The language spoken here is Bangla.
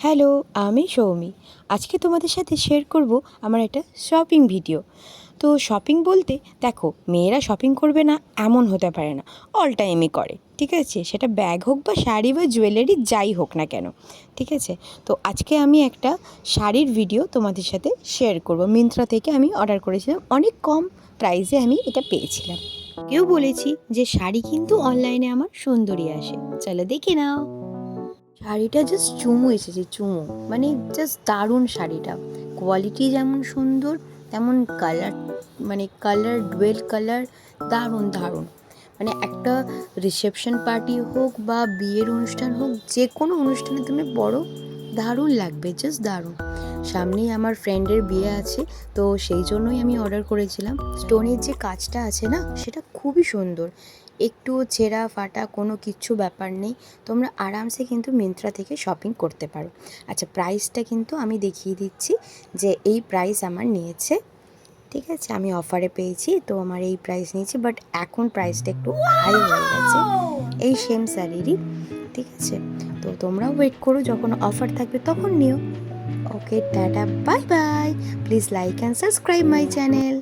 হ্যালো, আমি সৌমি। আজকে তোমাদের সাথে শেয়ার করব আমার একটা শপিং ভিডিও। তো শপিং বলতে দেখো, মেয়েরা শপিং করবে না এমন হতে পারে না, অল টাইমই করে, ঠিক আছে? সেটা ব্যাগ হোক বা শাড়ি বা জুয়েলারি যাই হোক না কেন, ঠিক আছে? তো আজকে আমি একটা শাড়ির ভিডিও তোমাদের সাথে শেয়ার করব। মিন্ত্রা থেকে আমি অর্ডার করেছিলাম, অনেক কম প্রাইসে আমি এটা পেয়েছিলাম। কেউ বলেছি যে শাড়ি কিন্তু অনলাইনে আমার সুন্দরই আসে, চলো দেখে নাও। শাড়িটা জাস্ট চুমু এসেছে, চুমু মানে জাস্ট দারুণ শাড়িটা। কোয়ালিটি যেমন সুন্দর, তেমন কালার, মানে কালার, ডুয়েল কালার, দারুণ দারুণ। মানে একটা রিসেপশন পার্টি হোক বা বিয়ের অনুষ্ঠান হোক, যে কোনো অনুষ্ঠানে তুমি পরো, দারুণ লাগবে, জাস্ট দারুণ। সামনেই আমার ফ্রেন্ডের বিয়ে আছে, তো সেই জন্যই আমি অর্ডার করেছিলাম। স্টোনের যে কাজটা আছে না, সেটা খুবই সুন্দর, একটুও ছেঁড়া ফাটা কোনো কিচ্ছু ব্যাপার নেই। তোমরা আরামসে কিন্তু মিন্ত্রা থেকে শপিং করতে পারো। আচ্ছা, প্রাইসটা কিন্তু আমি দেখিয়ে দিচ্ছি যে এই প্রাইস আমার নিয়েছে, ঠিক আছে? আমি অফারে পেয়েছি, তো আমার এই প্রাইস নিয়েছি, বাট এখন প্রাইসটা একটু হাই হয়ে গেছে এই সেম শাড়িরই, ঠিক আছে? তো তোমরাও ওয়েট করো, যখন অফার থাকবে তখন নিও। Okay, tata, bye bye. Please like and subscribe my channel.